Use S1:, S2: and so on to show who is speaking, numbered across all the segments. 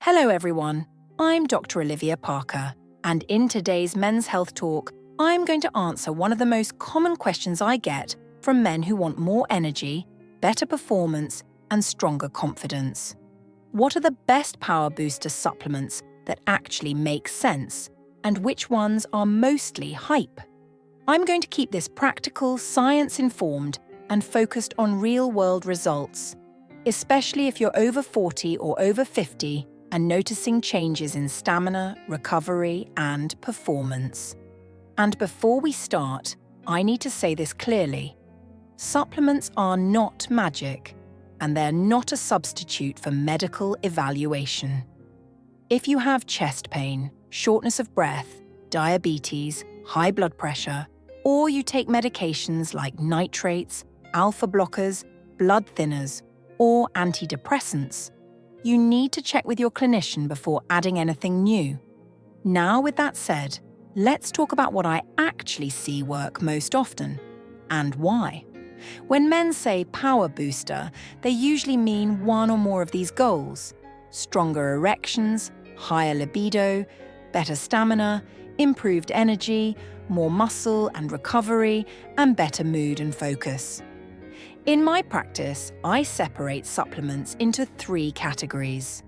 S1: Hello everyone, I'm Dr. Olivia Parker, and in today's Men's Health Talk, I'm going to answer one of the most common questions I get from men who want more energy, better performance, and stronger confidence. What are the best power booster supplements that actually make sense, and which ones are mostly hype? I'm going to keep this practical, science-informed, and focused on real-world results, especially if you're over 40 or over 50 and noticing changes in stamina, recovery, and performance. And before we start, I need to say this clearly. Supplements are not magic, and they're not a substitute for medical evaluation. If you have chest pain, shortness of breath, diabetes, high blood pressure, or you take medications like nitrates, alpha blockers, blood thinners, or antidepressants, you need to check with your clinician before adding anything new. Now, with that said, let's talk about what I actually see work most often, and why. When men say power booster, they usually mean one or more of these goals: stronger erections, higher libido, better stamina, improved energy, more muscle and recovery, and better mood and focus. In my practice, I separate supplements into 3 categories: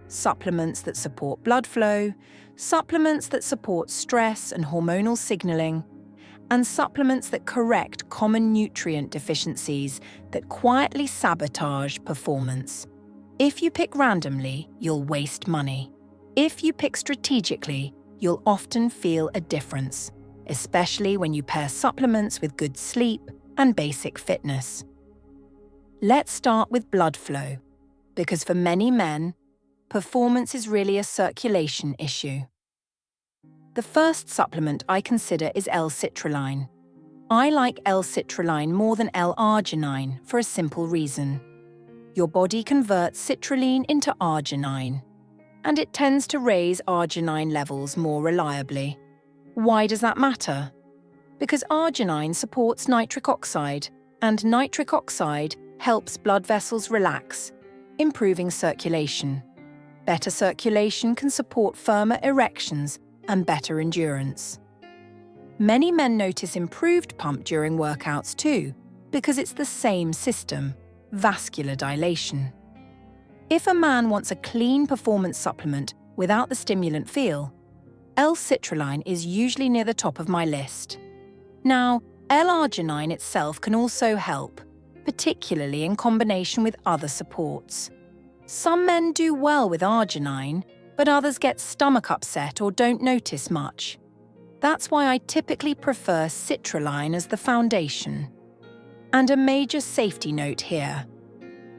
S1: supplements that support blood flow, supplements that support stress and hormonal signaling, and supplements that correct common nutrient deficiencies that quietly sabotage performance. If you pick randomly, you'll waste money. If you pick strategically, you'll often feel a difference, especially when you pair supplements with good sleep and basic fitness. Let's start with blood flow, because for many men, performance is really a circulation issue. The first supplement I consider is L-citrulline. I like L-citrulline more than L-arginine for a simple reason. Your body converts citrulline into arginine, and it tends to raise arginine levels more reliably. Why does that matter? Because arginine supports nitric oxide, and nitric oxide helps blood vessels relax, improving circulation. Better circulation can support firmer erections and better endurance. Many men notice improved pump during workouts too, because it's the same system: vascular dilation. If a man wants a clean performance supplement without the stimulant feel, L-citrulline is usually near the top of my list. Now, L-arginine itself can also help, particularly in combination with other supports. Some men do well with arginine, but others get stomach upset or don't notice much. That's why I typically prefer citrulline as the foundation. And a major safety note here: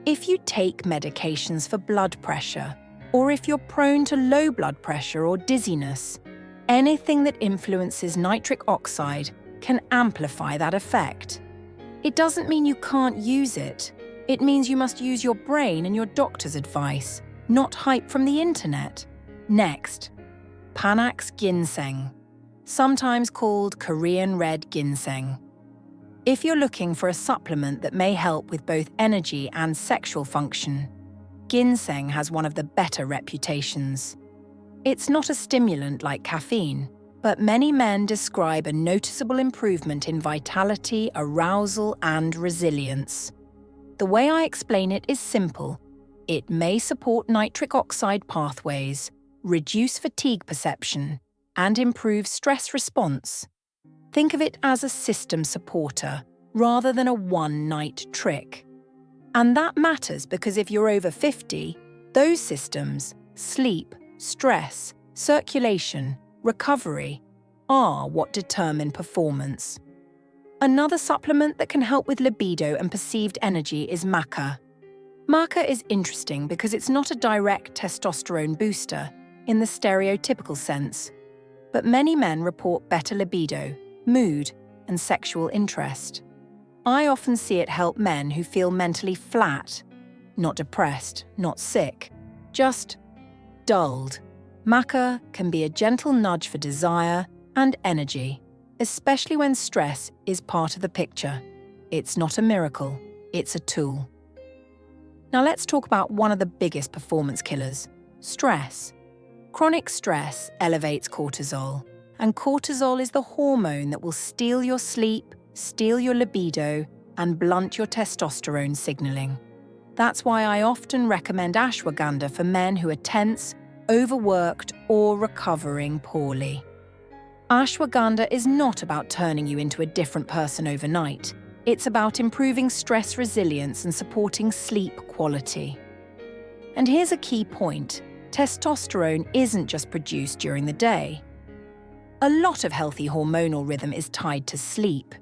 S1: if you take medications for blood pressure, or if you're prone to low blood pressure or dizziness, anything that influences nitric oxide can amplify that effect. It doesn't mean you can't use it. It means you must use your brain and your doctor's advice, not hype from the internet. Next, Panax ginseng, sometimes called Korean red ginseng. If you're looking for a supplement that may help with both energy and sexual function, ginseng has one of the better reputations. It's not a stimulant like caffeine, but many men describe a noticeable improvement in vitality, arousal, and resilience. The way I explain it is simple. It may support nitric oxide pathways, reduce fatigue perception, and improve stress response. Think of it as a system supporter, rather than a one-night trick. And that matters because if you're over 50, those systems, sleep, stress, circulation, recovery, are what determine performance. Another supplement that can help with libido and perceived energy is maca. Maca is interesting because it's not a direct testosterone booster in the stereotypical sense, but many men report better libido, mood, and sexual interest. I often see it help men who feel mentally flat, not depressed, not sick, just dulled. Maca can be a gentle nudge for desire and energy, especially when stress is part of the picture. It's not a miracle, it's a tool. Now let's talk about one of the biggest performance killers, Stress. Chronic stress elevates cortisol, and cortisol is the hormone that will steal your sleep, steal your libido, and blunt your testosterone signaling. That's why I often recommend ashwagandha for men who are tense, overworked, or recovering poorly. Ashwagandha is not about turning you into a different person overnight. It's about improving stress resilience and supporting sleep quality. And here's a key point. Testosterone isn't just produced during the day. A lot of healthy hormonal rhythm is tied to sleep.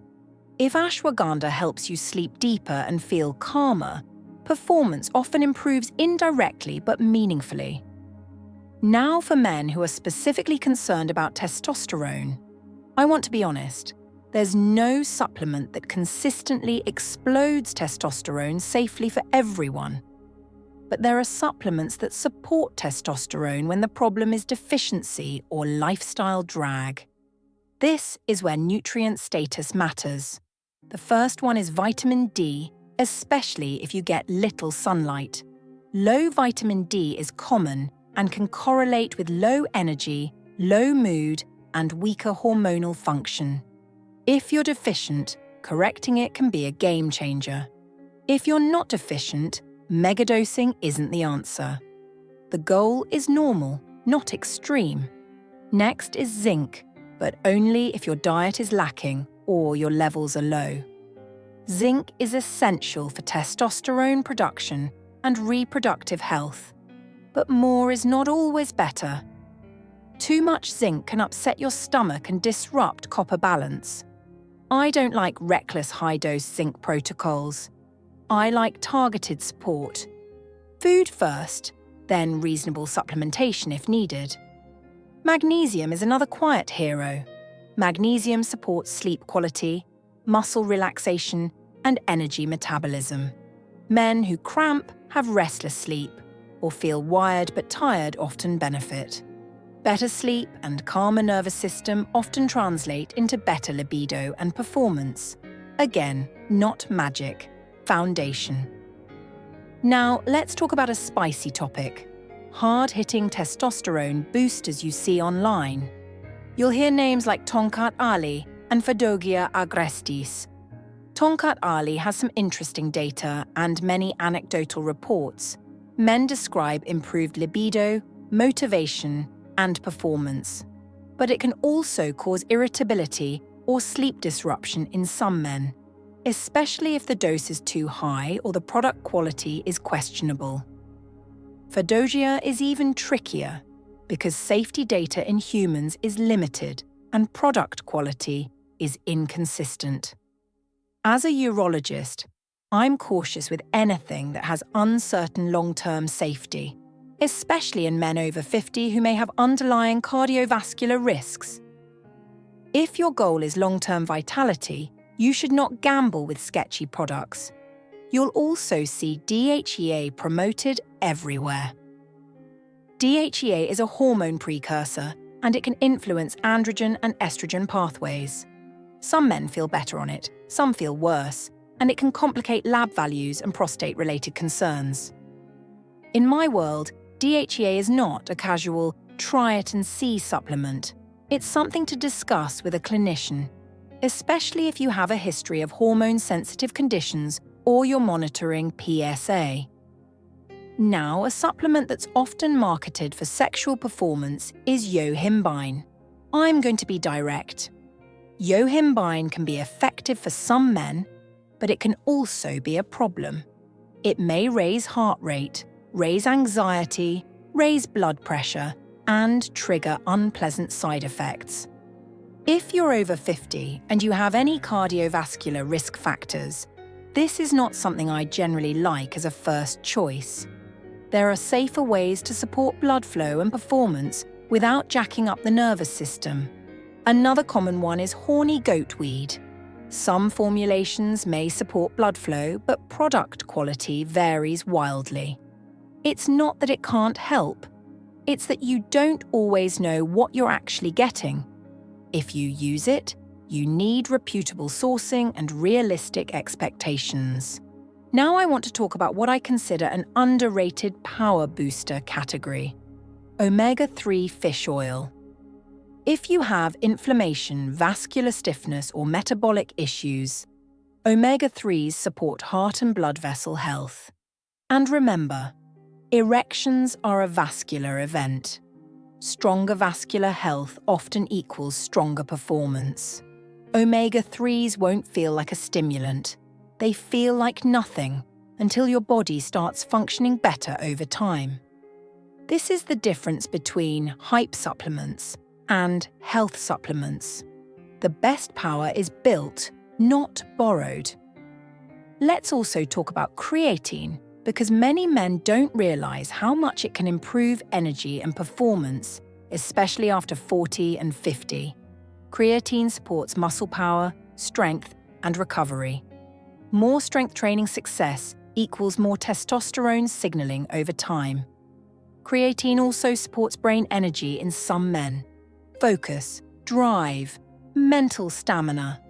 S1: If ashwagandha helps you sleep deeper and feel calmer, performance often improves indirectly but meaningfully. Now for men who are specifically concerned about testosterone. I want to be honest, there's no supplement that consistently explodes testosterone safely for everyone. But there are supplements that support testosterone when the problem is deficiency or lifestyle drag. This is where nutrient status matters. The first one is vitamin D, especially if you get little sunlight. Low vitamin D is common and can correlate with low energy, low mood, and weaker hormonal function. If you're deficient, correcting it can be a game changer. If you're not deficient, megadosing isn't the answer. The goal is normal, not extreme. Next is zinc, but only if your diet is lacking or your levels are low. Zinc is essential for testosterone production and reproductive health. But more is not always better. Too much zinc can upset your stomach and disrupt copper balance. I don't like reckless high-dose zinc protocols. I like targeted support. Food first, then reasonable supplementation if needed. Magnesium is another quiet hero. Magnesium supports sleep quality, muscle relaxation, and energy metabolism. Men who cramp, have restless sleep, or feel wired but tired often benefit. Better sleep and calmer nervous system often translate into better libido and performance. Again, not magic. Foundation. Now, let's talk about a spicy topic. Hard-hitting testosterone boosters you see online. You'll hear names like Tongkat Ali and Phagogia agrestis. Tongkat Ali has some interesting data and many anecdotal reports. Men describe improved libido, motivation, and performance. But it can also cause irritability or sleep disruption in some men, especially if the dose is too high or the product quality is questionable. Phagogia is even trickier because safety data in humans is limited and product quality is inconsistent. As a urologist, I'm cautious with anything that has uncertain long-term safety, especially in men over 50 who may have underlying cardiovascular risks. If your goal is long-term vitality, you should not gamble with sketchy products. You'll also see DHEA promoted everywhere. DHEA is a hormone precursor, and it can influence androgen and estrogen pathways. Some men feel better on it, some feel worse, and it can complicate lab values and prostate-related concerns. In my world, DHEA is not a casual try it and see supplement. It's something to discuss with a clinician, especially if you have a history of hormone-sensitive conditions or you're monitoring PSA. Now, a supplement that's often marketed for sexual performance is yohimbine. I'm going to be direct. Yohimbine can be effective for some men, but it can also be a problem. It may raise heart rate, raise anxiety, raise blood pressure, and trigger unpleasant side effects. If you're over 50 and you have any cardiovascular risk factors, this is not something I generally like as a first choice. There are safer ways to support blood flow and performance without jacking up the nervous system. Another common one is horny goatweed. Some formulations may support blood flow, but product quality varies wildly. It's not that it can't help, it's that you don't always know what you're actually getting. If you use it, you need reputable sourcing and realistic expectations. Now I want to talk about what I consider an underrated power booster category: Omega-3 fish oil. If you have inflammation, vascular stiffness, or metabolic issues, omega-3s support heart and blood vessel health. And remember, erections are a vascular event. Stronger vascular health often equals stronger performance. Omega-3s won't feel like a stimulant. They feel like nothing until your body starts functioning better over time. This is the difference between hype supplements and health supplements. The best power is built, not borrowed. Let's also talk about creatine, because many men don't realize how much it can improve energy and performance, especially after 40 and 50. Creatine supports muscle power, strength, and recovery. More strength training success equals more testosterone signaling over time. Creatine also supports brain energy in some men. Focus, drive, mental stamina.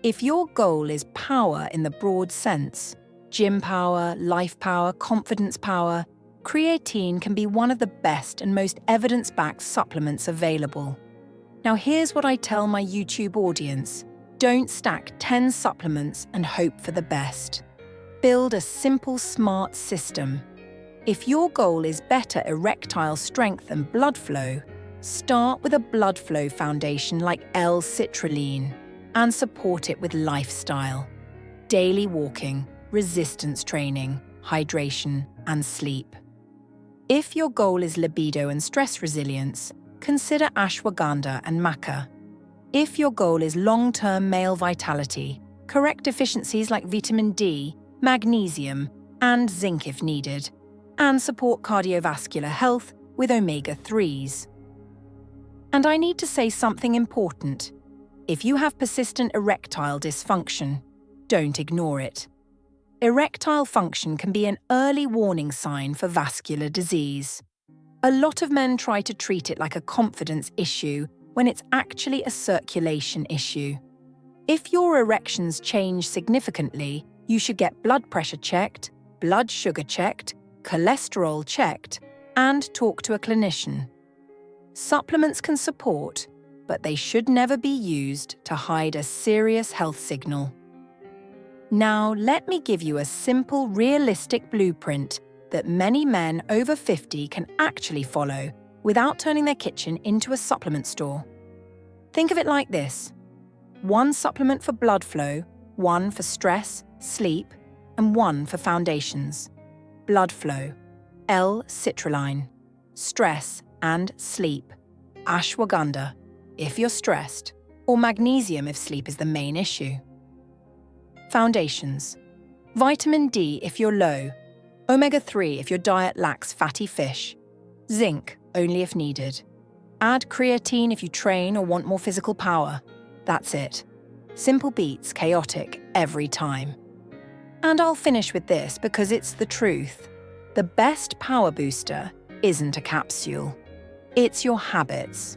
S1: If your goal is power in the broad sense, gym power, life power, confidence power, creatine can be one of the best and most evidence-backed supplements available. Now here's what I tell my YouTube audience. Don't stack 10 supplements and hope for the best. Build a simple, smart system. If your goal is better erectile strength and blood flow, start with a blood flow foundation like L-citrulline and support it with lifestyle. Daily walking, resistance training, hydration, and sleep. If your goal is libido and stress resilience, consider ashwagandha and maca. If your goal is long-term male vitality, correct deficiencies like vitamin D, magnesium, and zinc if needed, and support cardiovascular health with omega-3s. And I need to say something important. If you have persistent erectile dysfunction, don't ignore it. Erectile function can be an early warning sign for vascular disease. A lot of men try to treat it like a confidence issue when it's actually a circulation issue. If your erections change significantly, you should get blood pressure checked, blood sugar checked, cholesterol checked, and talk to a clinician. Supplements can support, but they should never be used to hide a serious health signal. Now, let me give you a simple, realistic blueprint that many men over 50 can actually follow without turning their kitchen into a supplement store. Think of it like this: 1 supplement for blood flow, 1 for stress, sleep, and 1 for foundations. Blood flow, L-citrulline. Stress and sleep, ashwagandha, if you're stressed, or magnesium if sleep is the main issue. Foundations, vitamin D if you're low, omega-3 if your diet lacks fatty fish, zinc only if needed. Add creatine if you train or want more physical power. That's it. Simple beats chaotic every time. And I'll finish with this because it's the truth. The best power booster isn't a capsule. It's your habits.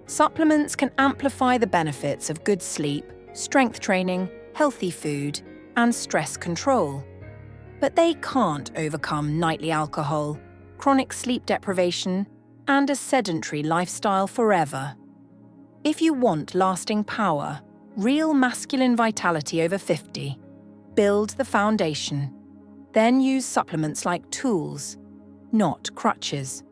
S1: Supplements can amplify the benefits of good sleep, strength training, healthy food, and stress control. But they can't overcome nightly alcohol, chronic sleep deprivation, and a sedentary lifestyle forever. If you want lasting power, real masculine vitality over 50, build the foundation. Then use supplements like tools, not crutches.